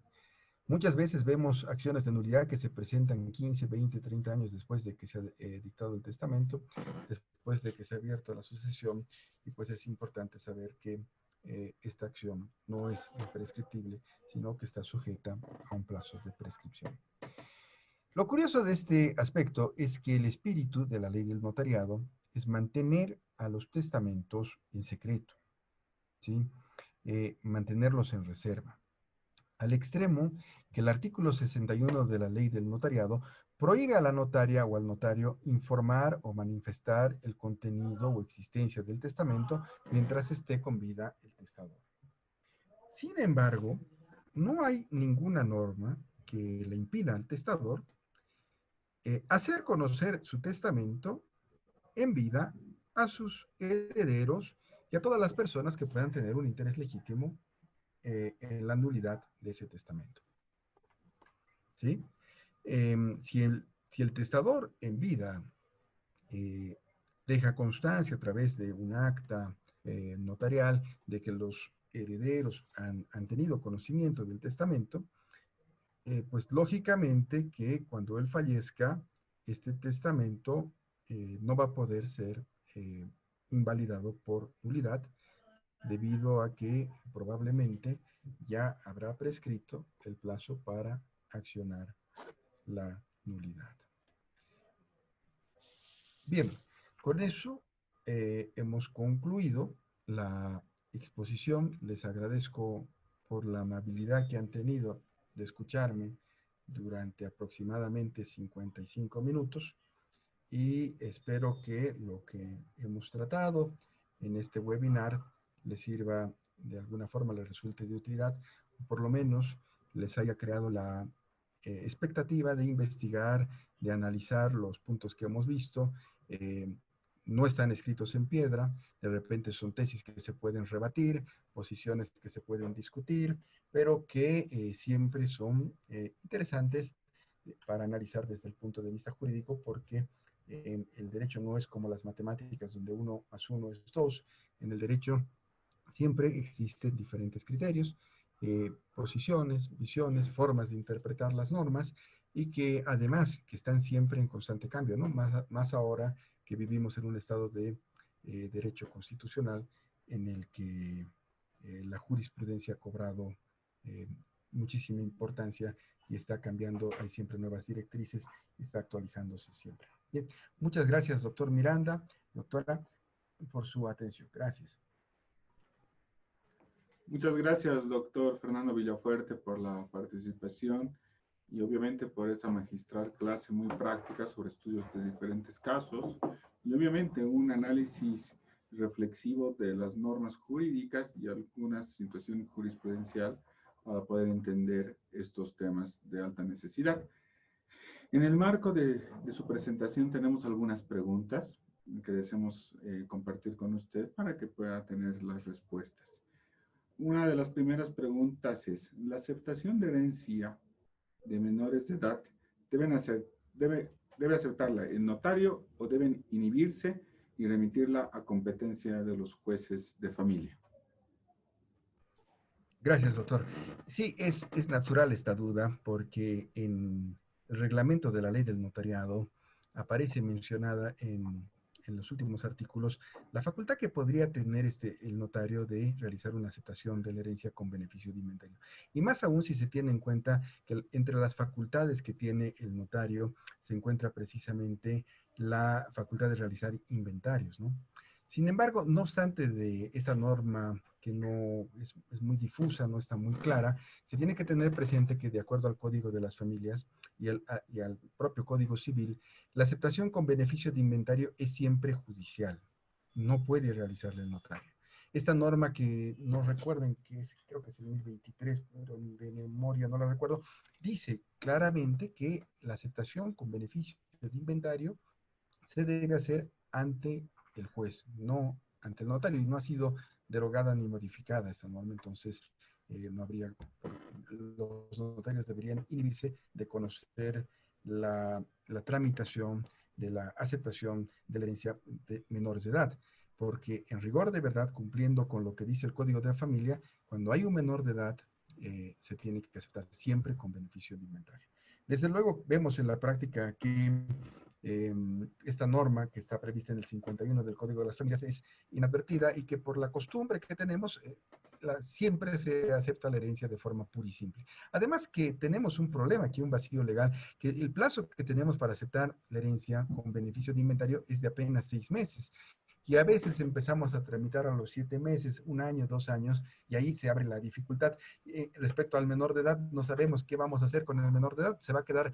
Muchas veces vemos acciones de nulidad que se presentan 15, 20, 30 años después de que se ha dictado el testamento, después de que se ha abierto la sucesión, y pues es importante saber que esta acción no es imprescriptible, sino que está sujeta a un plazo de prescripción. Lo curioso de este aspecto es que el espíritu de la ley del notariado es mantener a los testamentos en secreto, ¿sí? Mantenerlos en reserva, al extremo que el artículo 61 de la ley del notariado prohíbe a la notaria o al notario informar o manifestar el contenido o existencia del testamento mientras esté con vida el testador. Sin embargo, no hay ninguna norma que le impida al testador hacer conocer su testamento en vida a sus herederos y a todas las personas que puedan tener un interés legítimo en la nulidad de ese testamento. ¿Sí? Si el testador en vida deja constancia a través de un acta notarial de que los herederos han tenido conocimiento del testamento, pues lógicamente que cuando él fallezca, este testamento no va a poder ser invalidado por nulidad, debido a que probablemente ya habrá prescrito el plazo para accionar la nulidad. Bien, con eso hemos concluido la exposición. Les agradezco por la amabilidad que han tenido de escucharme durante aproximadamente 55 minutos y espero que lo que hemos tratado en este webinar les sirva de alguna forma, les resulte de utilidad, o por lo menos les haya creado la expectativa de investigar, de analizar los puntos que hemos visto. No están escritos en piedra, de repente son tesis que se pueden rebatir, posiciones que se pueden discutir, pero que siempre son interesantes para analizar desde el punto de vista jurídico, porque el derecho no es como las matemáticas, donde 1 más 1 es 2. En el derecho siempre existen diferentes criterios, posiciones, visiones, formas de interpretar las normas, y que además que están siempre en constante cambio, ¿no? Más ahora que vivimos en un estado de derecho constitucional en el que la jurisprudencia ha cobrado muchísima importancia y está cambiando, hay siempre nuevas directrices y está actualizándose siempre. Bien, muchas gracias, doctor Miranda, doctora, por su atención. Gracias. Muchas gracias, doctor Fernando Villafuerte, por la participación y obviamente por esta magistral clase muy práctica sobre estudios de diferentes casos y obviamente un análisis reflexivo de las normas jurídicas y alguna situación jurisprudencial para poder entender estos temas de alta necesidad. En el marco de su presentación tenemos algunas preguntas que deseamos compartir con usted para que pueda tener las respuestas. Una de las primeras preguntas es, ¿la aceptación de herencia de menores de edad debe aceptarla el notario o deben inhibirse y remitirla a competencia de los jueces de familia? Gracias, doctor. Sí, es natural esta duda porque en el reglamento de la ley del notariado aparece mencionada en los últimos artículos la facultad que podría tener el notario de realizar una aceptación de la herencia con beneficio de inventario. Y más aún si se tiene en cuenta que entre las facultades que tiene el notario se encuentra precisamente la facultad de realizar inventarios, ¿no? Sin embargo, no obstante de esta norma que no es muy difusa, no está muy clara, se tiene que tener presente que de acuerdo al Código de las Familias y al propio Código Civil, la aceptación con beneficio de inventario es siempre judicial, no puede realizarle el notario. Esta norma que no recuerden, creo que es el 2023, pero de memoria no la recuerdo, dice claramente que la aceptación con beneficio de inventario se debe hacer ante el juez, no ante el notario, y no ha sido derogada ni modificada esta norma, entonces no habría, los notarios deberían inhibirse de conocer la tramitación de la aceptación de la herencia de menores de edad, porque en rigor de verdad, cumpliendo con lo que dice el Código de la Familia, cuando hay un menor de edad, se tiene que aceptar siempre con beneficio de inventario. Desde luego, vemos en la práctica que esta norma que está prevista en el 51 del Código de las Familias es inadvertida y que por la costumbre que tenemos siempre se acepta la herencia de forma pura y simple. Además que tenemos un problema aquí, un vacío legal, que el plazo que tenemos para aceptar la herencia con beneficio de inventario es de apenas 6 meses. Y a veces empezamos a tramitar a los 7 meses, 1 año, 2 años, y ahí se abre la dificultad. Respecto al menor de edad, no sabemos qué vamos a hacer con el menor de edad. ¿Se va a quedar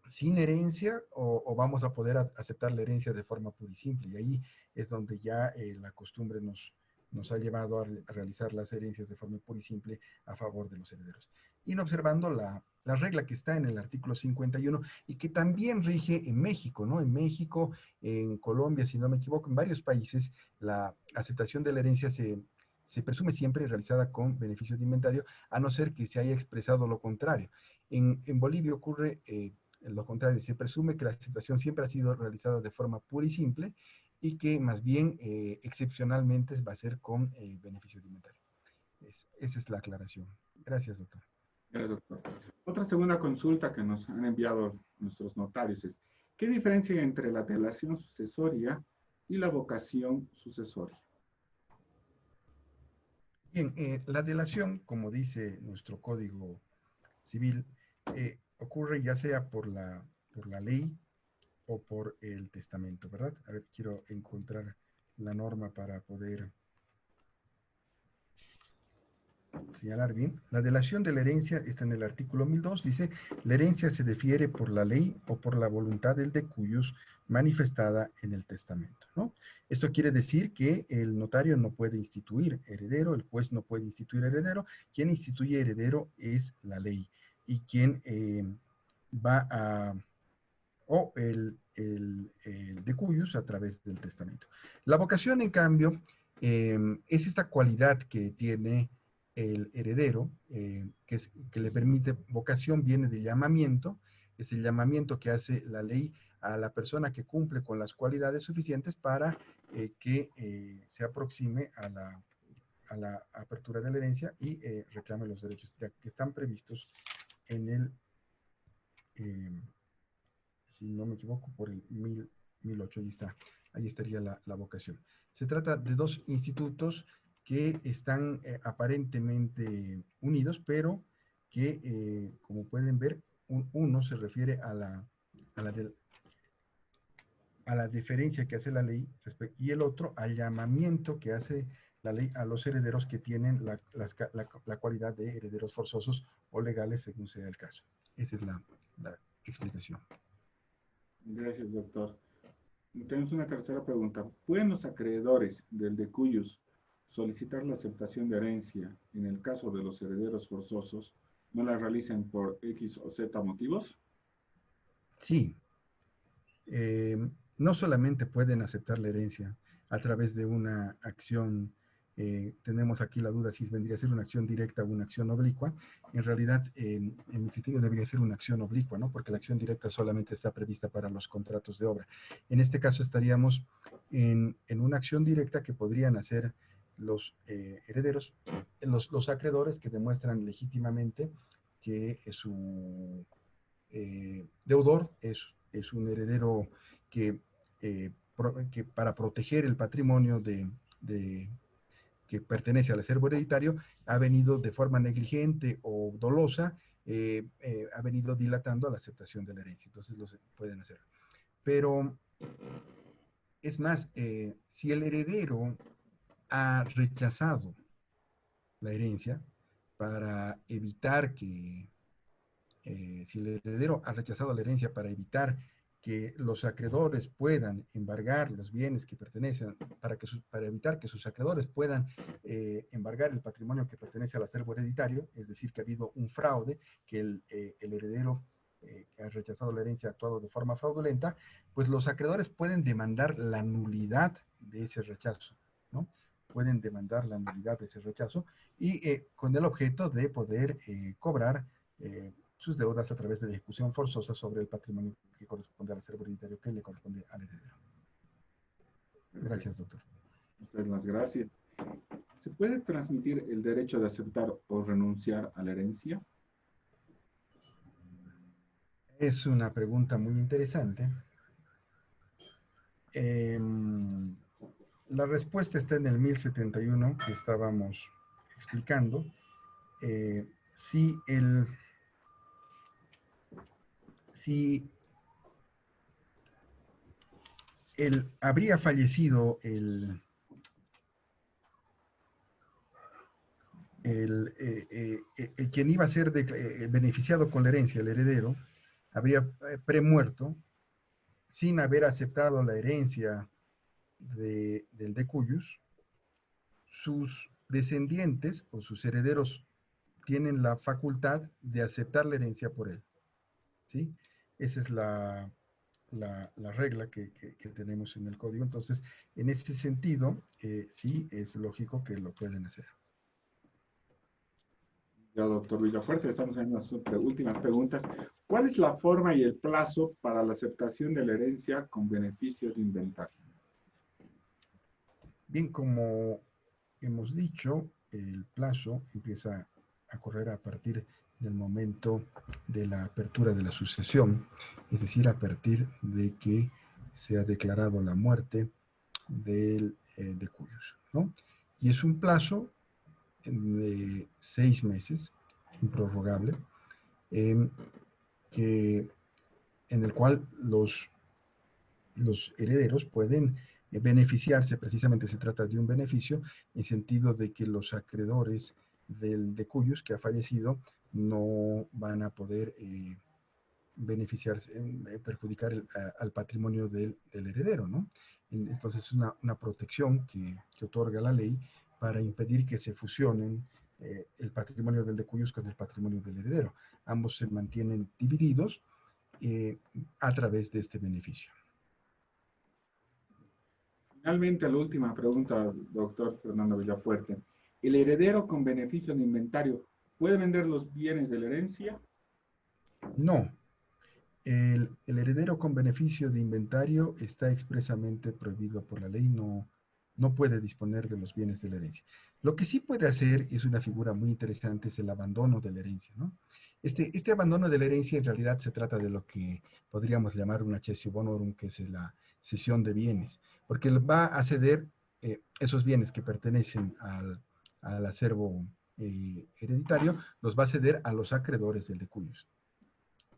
sin herencia o vamos a poder aceptar la herencia de forma pura y simple? Y ahí es donde ya la costumbre nos ha llevado a realizar las herencias de forma pura y simple a favor de los herederos. Y no observando la regla que está en el artículo 51 y que también rige en México, ¿no? En México, en Colombia, si no me equivoco, en varios países, la aceptación de la herencia se presume siempre realizada con beneficio de inventario, a no ser que se haya expresado lo contrario. En Bolivia ocurre lo contrario, se presume que la aceptación siempre ha sido realizada de forma pura y simple y que más bien excepcionalmente va a ser con beneficio de inventario. Esa es la aclaración. Gracias, doctor. Gracias, doctor. Otra segunda consulta que nos han enviado nuestros notarios es, ¿qué diferencia hay entre la delación sucesoria y la vocación sucesoria? Bien, la delación, como dice nuestro Código Civil, ocurre ya sea por la ley o por el testamento, ¿verdad? A ver, quiero encontrar la norma para poder señalar bien. La delación de la herencia está en el artículo 1002, dice, la herencia se defiere por la ley o por la voluntad del de cuyos manifestada en el testamento, ¿no? Esto quiere decir que el notario no puede instituir heredero, el juez no puede instituir heredero, quien instituye heredero es la ley y quien va a o el de cuyos a través del testamento. La vocación, en cambio, es esta cualidad que tiene el heredero, que le permite, vocación viene de llamamiento, es el llamamiento que hace la ley a la persona que cumple con las cualidades suficientes para que se aproxime a la apertura de la herencia y reclame los derechos que están previstos en el si no me equivoco, por el 1008, ahí estaría la vocación. Se trata de dos institutos que están aparentemente unidos, pero que, como pueden ver, uno se refiere a la diferencia que hace la ley y el otro al llamamiento que hace la ley a los herederos que tienen la cualidad de herederos forzosos o legales según sea el caso. Esa es la explicación. Gracias, doctor. Tenemos una tercera pregunta. ¿Pueden los acreedores del de cuyos solicitar la aceptación de herencia en el caso de los herederos forzosos no la realicen por X o Z motivos? Sí. No solamente pueden aceptar la herencia a través de una acción, tenemos aquí la duda si vendría a ser una acción directa o una acción oblicua. En realidad, en mi criterio debería ser una acción oblicua, ¿no? Porque la acción directa solamente está prevista para los contratos de obra. En este caso estaríamos en una acción directa que podrían hacer los herederos, los acreedores que demuestran legítimamente que su deudor es un heredero que para proteger el patrimonio que pertenece al acervo hereditario ha venido de forma negligente o dolosa, ha venido dilatando la aceptación de la herencia. Entonces lo pueden hacer. Pero es más, si el heredero ha rechazado la herencia para evitar que si el heredero ha rechazado la herencia para evitar que los acreedores puedan embargar los bienes que pertenecen, para evitar que sus acreedores puedan embargar el patrimonio que pertenece al acervo hereditario, es decir, que ha habido un fraude, que el heredero que ha rechazado la herencia ha actuado de forma fraudulenta, pues los acreedores pueden demandar la nulidad de ese rechazo, ¿no? Pueden demandar la nulidad de ese rechazo y con el objeto de poder cobrar sus deudas a través de la ejecución forzosa sobre el patrimonio que corresponde al acervo hereditario que le corresponde al heredero. Gracias, doctor. Muchas las gracias. ¿Se puede transmitir el derecho de aceptar o renunciar a la herencia? Es una pregunta muy interesante. La respuesta está en el 1071 que estábamos explicando. Si habría fallecido el quien iba a ser beneficiado con la herencia, el heredero, habría premuerto sin haber aceptado la herencia del de cuyos, sus descendientes o sus herederos tienen la facultad de aceptar la herencia por él. ¿Sí? Esa es la regla que tenemos en el código. Entonces, en ese sentido, sí es lógico que lo pueden hacer. Ya, doctor Villafuerte, estamos en las últimas preguntas. ¿Cuál es la forma y el plazo para la aceptación de la herencia con beneficio de inventario? Bien, como hemos dicho, el plazo empieza a correr a partir del momento de la apertura de la sucesión, es decir, a partir de que se ha declarado la muerte de cuyos, ¿no? Y es un plazo de 6 meses, improrrogable, en el cual los herederos pueden beneficiarse, precisamente se trata de un beneficio, en sentido de que los acreedores del de cuyos que ha fallecido no van a poder beneficiarse, perjudicar al patrimonio del heredero, ¿no? Entonces es una protección que otorga la ley para impedir que se fusionen el patrimonio del de cuyos con el patrimonio del heredero. Ambos se mantienen divididos a través de este beneficio. Finalmente, la última pregunta, doctor Fernando Villafuerte. ¿El heredero con beneficio de inventario puede vender los bienes de la herencia? No. El heredero con beneficio de inventario está expresamente prohibido por la ley, no puede disponer de los bienes de la herencia. Lo que sí puede hacer, es una figura muy interesante, es el abandono de la herencia, ¿no? Este abandono de la herencia en realidad se trata de lo que podríamos llamar una cessio bonorum, que es la cesión de bienes, porque va a ceder esos bienes que pertenecen al acervo hereditario los va a ceder a los acreedores del decuyos.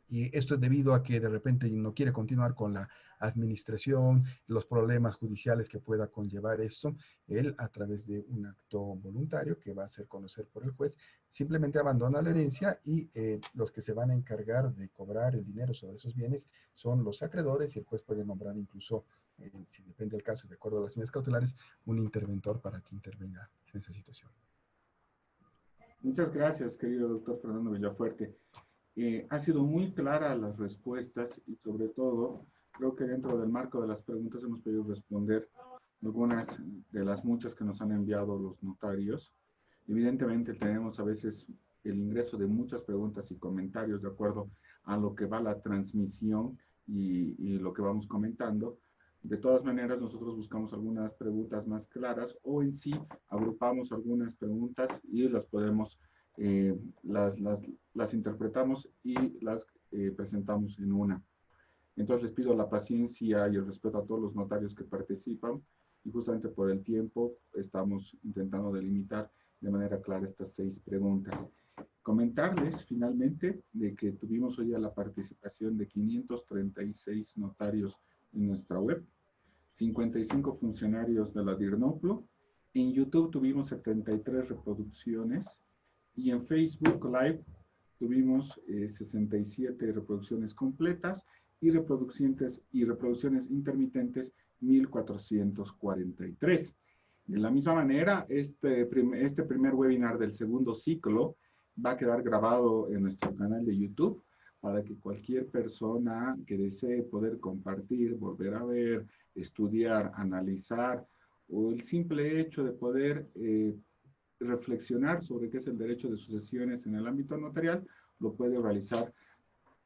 Y esto es debido a que de repente no quiere continuar con la administración, los problemas judiciales que pueda conllevar esto. Él, a través de un acto voluntario que va a hacer conocer por el juez, simplemente abandona la herencia y los que se van a encargar de cobrar el dinero sobre esos bienes son los acreedores, y el juez puede nombrar incluso, si depende del caso, de acuerdo a las medidas cautelares, un interventor para que intervenga en esa situación. Muchas gracias, querido doctor Fernando Villafuerte. Ha sido muy clara las respuestas y sobre todo creo que dentro del marco de las preguntas hemos podido responder algunas de las muchas que nos han enviado los notarios. Evidentemente tenemos a veces el ingreso de muchas preguntas y comentarios de acuerdo a lo que va la transmisión y lo que vamos comentando. De todas maneras, nosotros buscamos algunas preguntas más claras o en sí agrupamos algunas preguntas y las podemos las interpretamos y las presentamos en una. Entonces les pido la paciencia y el respeto a todos los notarios que participan y justamente por el tiempo estamos intentando delimitar de manera clara estas 6 preguntas. Comentarles finalmente de que tuvimos hoy la participación de 536 notarios en nuestra web, 55 funcionarios de la DIRNOPLO, en YouTube tuvimos 73 reproducciones, y en Facebook Live tuvimos 67 reproducciones completas y reproducciones intermitentes 1443. De la misma manera, este primer webinar del segundo ciclo va a quedar grabado en nuestro canal de YouTube para que cualquier persona que desee poder compartir, volver a ver, estudiar, analizar, o el simple hecho de poder reflexionar sobre qué es el derecho de sucesiones en el ámbito notarial, lo puede realizar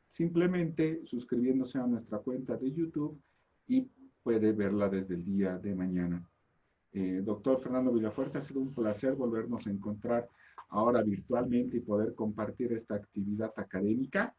simplemente suscribiéndose a nuestra cuenta de YouTube y puede verla desde el día de mañana. Doctor Fernando Villafuerte, ha sido un placer volvernos a encontrar ahora virtualmente y poder compartir esta actividad académica.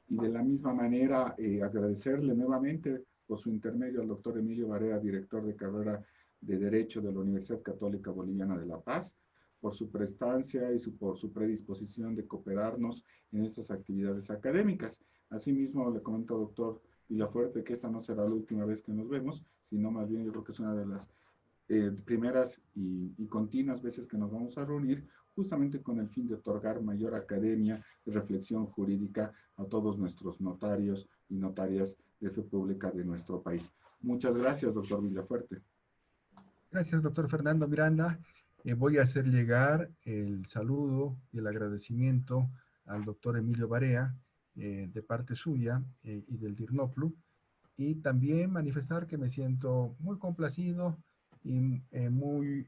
Y de la misma manera, agradecerle nuevamente por su intermedio al doctor Emilio Barea, director de carrera de Derecho de la Universidad Católica Boliviana de La Paz, por su prestancia y por su predisposición de cooperarnos en estas actividades académicas. Asimismo, le comento, doctor Villafuerte, que esta no será la última vez que nos vemos, sino más bien yo creo que es una de las primeras y continuas veces que nos vamos a reunir, justamente con el fin de otorgar mayor academia y reflexión jurídica a todos nuestros notarios y notarias de fe pública de nuestro país. Muchas gracias, doctor Villafuerte. Gracias, doctor Fernando Miranda. Voy a hacer llegar el saludo y el agradecimiento al doctor Emilio Barea de parte suya y del DIRNOPLU, y también manifestar que me siento muy complacido y muy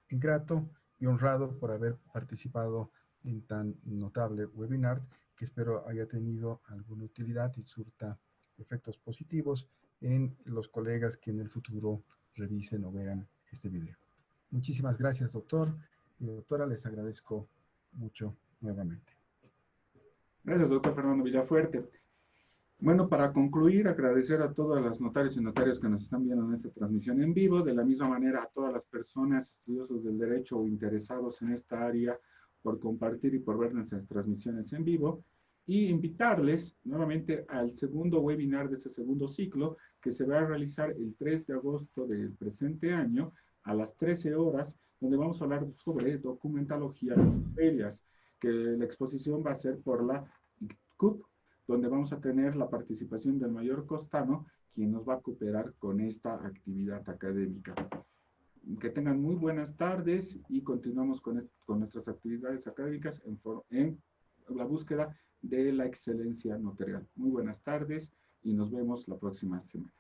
grato y honrado por haber participado en tan notable webinar, que espero haya tenido alguna utilidad y surta efectos positivos en los colegas que en el futuro revisen o vean este video. Muchísimas gracias, doctor y doctora, les agradezco mucho nuevamente. Gracias, doctor Fernando Villafuerte. Bueno, para concluir, agradecer a todas las notarios y notarias que nos están viendo en esta transmisión en vivo, de la misma manera a todas las personas estudiosos del derecho o interesados en esta área por compartir y por ver nuestras transmisiones en vivo, y invitarles nuevamente al segundo webinar de este segundo ciclo, que se va a realizar el 3 de agosto del presente año a las 13 horas, donde vamos a hablar sobre documentalogía de ferias, que la exposición va a ser por la CUP, donde vamos a tener la participación del mayor Costano, quien nos va a cooperar con esta actividad académica. Que tengan muy buenas tardes y continuamos con nuestras actividades académicas en la búsqueda de la excelencia notarial. Muy buenas tardes y nos vemos la próxima semana.